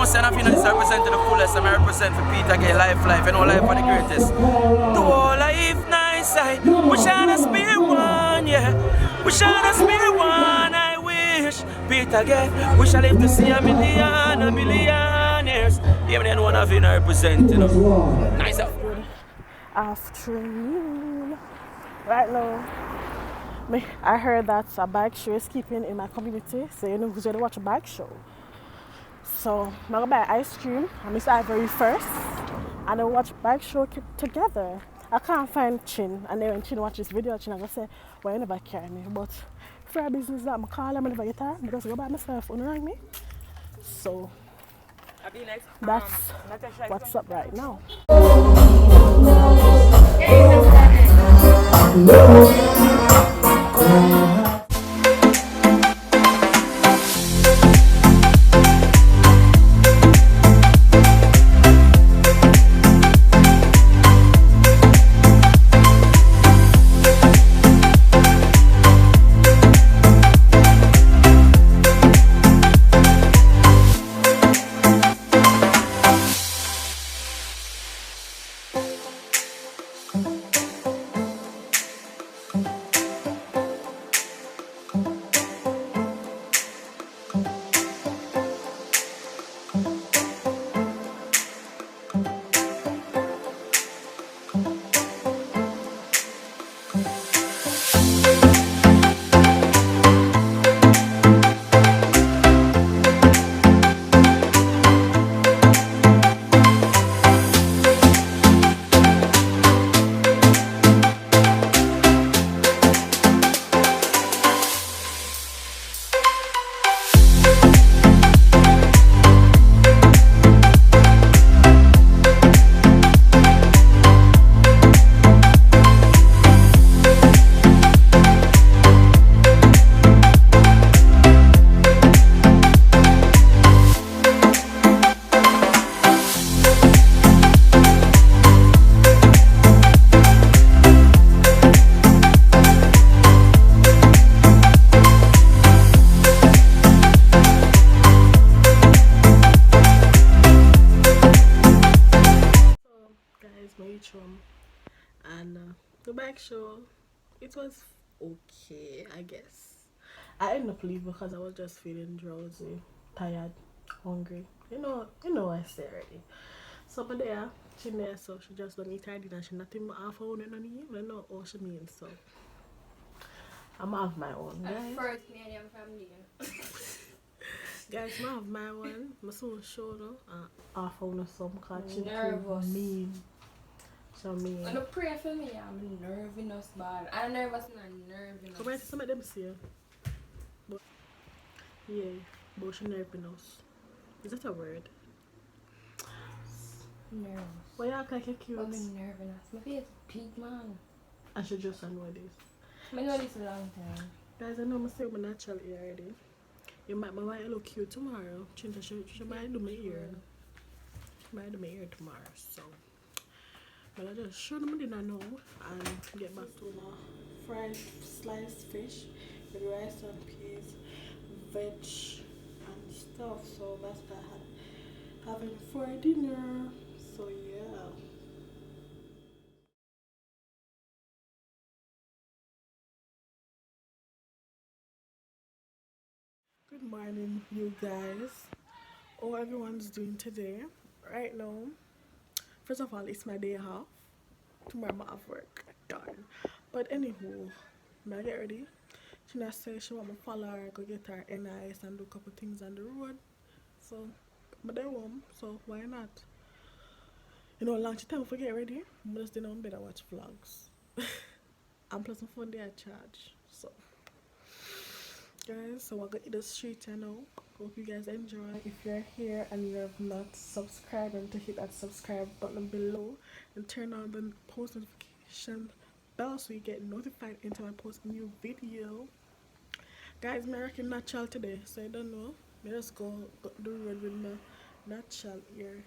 say nothing is representing the fullest, and I represent for Petagaye life, you know, life for the greatest. Do all life nice, I wish I had a spirit one, yeah. Wish I had a spirit one, I wish. Petagaye, wish I live to see a million years. Even then one of you represent, you know. Nice up. Good afternoon. Right now, I heard that a bike show is keeping in my community, so you know who's going to watch a bike show. So I'm going to buy ice cream. I miss Ivory first, and then watch bike show together. I can't find Chin, and then when Chin watch this video, Chin I'm going to say, well, you never carry me. But for a business that I call him, I never get her, because I go by myself, unrang me. So that's what's up right now. And the bike show, it was okay, I guess. I ended up leaving because I was just feeling drowsy, tired, hungry. You know I say already. So but there, she there, so she just done eat her dinner. She not even half hour on me. I know all she means, so I'm have my own, guys. First me and your family. Guys, I have my one. I'm so sure no. Half hour or some cause she Nervous. mean. So mean. When you pray for me, I'm nervous bad. I'm nervous and nervous. So why some of them see you? But yeah, but she nervous. Is that a word? Nervous. Why you act like you're cute? I'm nervous. My face big man. I should just know this. I know this a long time. Guys, I know I'm saying my natural hair already. You might look cute tomorrow. She might do my ear. She might do my ear tomorrow, so but I just show them I didn't know and get back to my fried sliced fish with rice and peas, veg and stuff. So that's what I had having for dinner. So yeah. Good morning, you guys. How everyone's doing today? Right now, first of all, it's my day off. Tomorrow I'm off work. Done. But anywho, I get ready. She not say she want me follow her, go get her NIS and do a couple things on the road. So I'm there home, so why not? You know, long time for get ready. I'm just you know better watch vlogs. And plus my phone they are charge. So guys, so I'm gonna eat the street now. Hope you guys enjoy. If you're here and you have not subscribed, and to hit that subscribe button below and turn on the post notification bell so you get notified anytime I post a new video. Guys, I'm rocking natural today, so I don't know. I just go the road with my natural here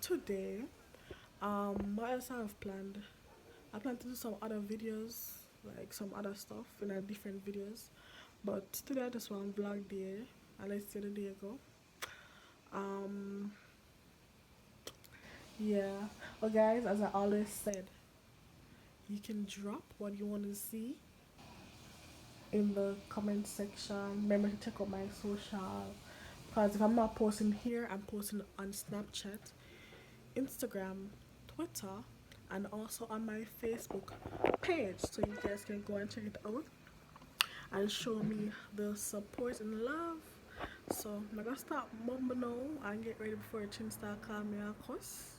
today. What else I have planned? I plan to do some other videos, like some other stuff in a different videos. But today I just want to vlog there. I let's say the day ago. Yeah. Well, guys, as I always said, you can drop what you want to see in the comment section. Remember to check out my social. Because if I'm not posting here, I'm posting on Snapchat, Instagram, Twitter, and also on my Facebook page. So you guys can go and check it out and show me the support and love. So I'm gonna start mumbling now and get ready before the chin start calling me a cuss.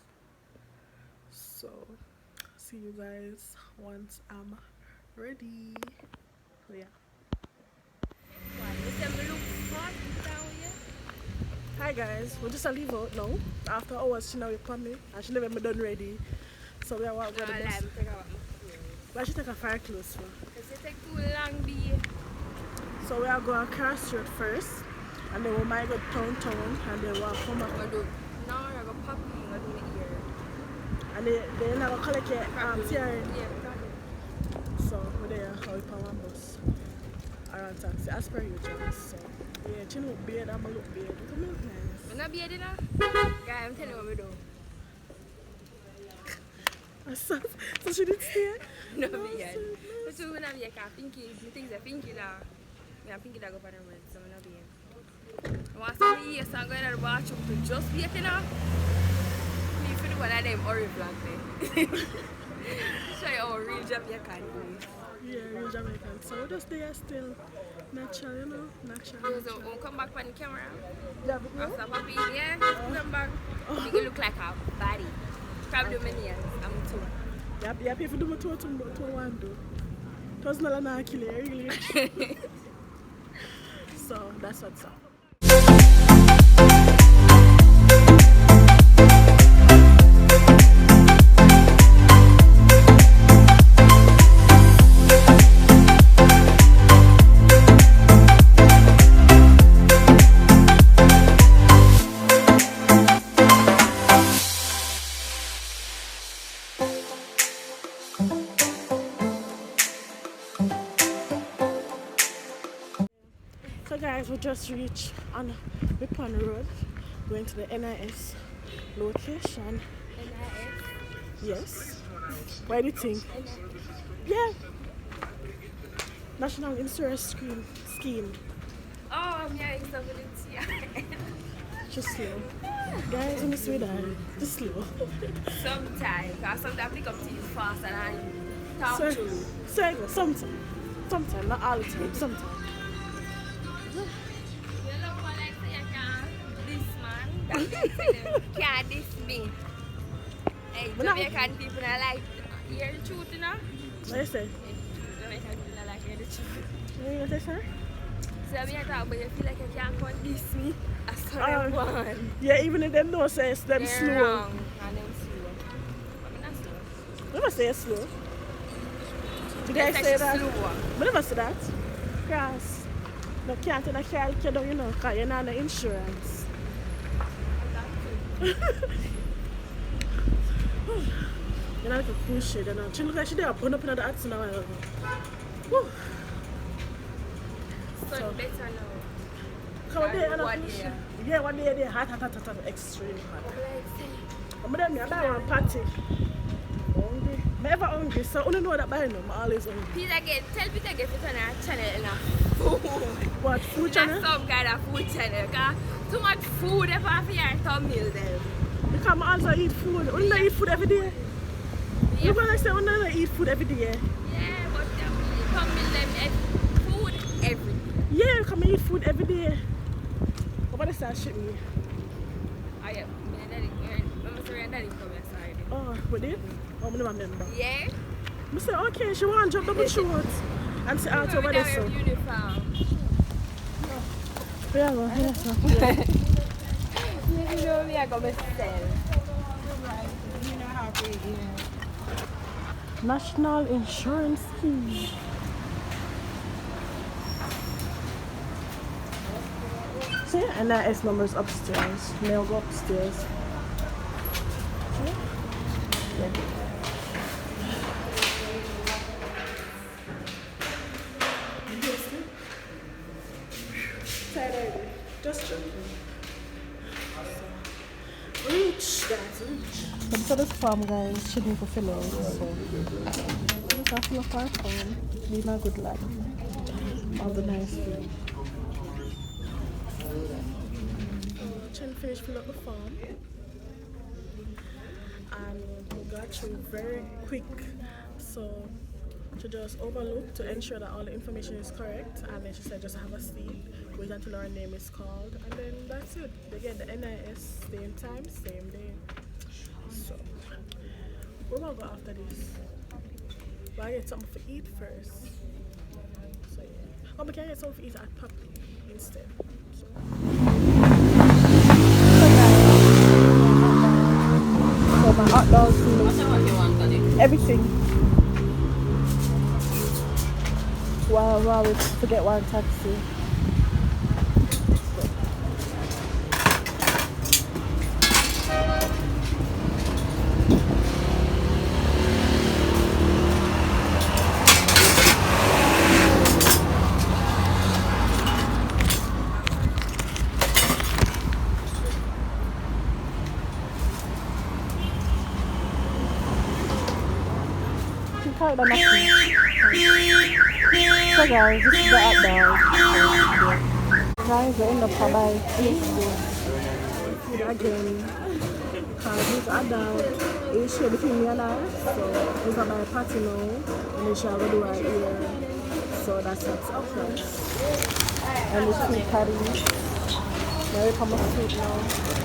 So see you guys once I'm ready. So yeah. Hi guys, we just a leave out now. After hours she now with me and she never me done ready. So we are walking the bus. Why she take a fire clothes for? Because it take too long, B. So we are going across street first and then we might go downtown and then we'll come back. Now I go popping, I do it here. And they never collect your tearing. Yeah, So we're there how we put one bus around taxi as per usual. So yeah, she look beard, I'm a look beard. Look look nice. I'm not beard enough. Guy, I'm telling you what we do. So she did stay? No beard. But you wanna be a pinky, the things are pinky now. Yeah, pinky that go for the red, so I'm not beard. I want some years I'm going to the bathroom to just be a enough. Leave for the one of them orange black thing. Show you how real Jamaican is. Yeah, real Jamaican. So we're just there still natural, you know? Natural. So we'll come back on the camera. Yeah, but After Papi, yeah, come back. Make it look like a body. Probably many years. I'm too. yeah, if you do my two one do. It was not an killer, really. So that's what's up. So guys, we just reached on Ripon Road, going to the NIS location. Yes. What do you think? Yeah. National Insurance Scheme. Oh, I'm hearing something here. Just slow. Guys, let me see that. Just slow. Sometimes, because sometimes pick up things faster than you talk So, to. sometimes, not all the time, sometimes. You look more like say you can't this man. That means you can't diss me. Hey, Jamaican people are like, hear the truth, you know? What you say? Jamaican people are like, hear the truth. What you say, sir? So when you talk, but you feel like you can't come diss me. I saw them one. Yeah, even if them know say it's them They're slow. wrong. And them slow. I'm not slow. Never say it's slow. Did They I say that? slow. I never say that. Grass. No, can't take a car, you don't, you know, because you're not on the insurance. You're not like a cruise ship, you know. She look like she did a put up in the accident a while ago. Woo. So better now. Come on, there, on a One cruise day. ship. Yeah, one day, they're hot, extreme hot. I'm going to buy one party. Hungry. I'm never hungry, so I only know that by now. I'm always hungry. Petagaye, tell Petagaye to turn our channel in a food. What, food channel? Not some kind of food channel, because too much food if I feel your thumbnail them. Because I also eat food. I don't eat food every day. You going to say I don't eat food every day? Yeah, but thumbnail them food every day. Yeah, come eat food every day. What about that shit me? Oh yeah, my daddy, my daddy come inside. Oh, we did? Oh, I don't remember. Yeah? I said, okay, she want to drop double short and say out over there. So. Uniform. Yeah, well, yes, You know me, I got myself. National Insurance Scheme. See, and that S number is upstairs. Now go upstairs. Yeah. Just joking. We So this farm guys should be fulfilling. So this is full of our farm. Being a good lad. All the nice food. Chen finished fill up the farm. And we got through very quick. So she just overlooked to ensure that all the information is correct, and then she said just have a seat, wait until our name is called, and then that's it. They get the NIS same time, same day. So we're gonna go after this. But I get something to eat first. So yeah. Oh, we can get something to eat at Puppy instead. So my hot dogs, everything. Wow, we forget one taxi. So guys, this is the hot dog. Guys, we're in the Petagaye food again. Because this hot dog is shared between me and her. So it's about a party now. And then she'll go do her ear. So that's what's up first. And the sweet patties. Now we come up sweet now.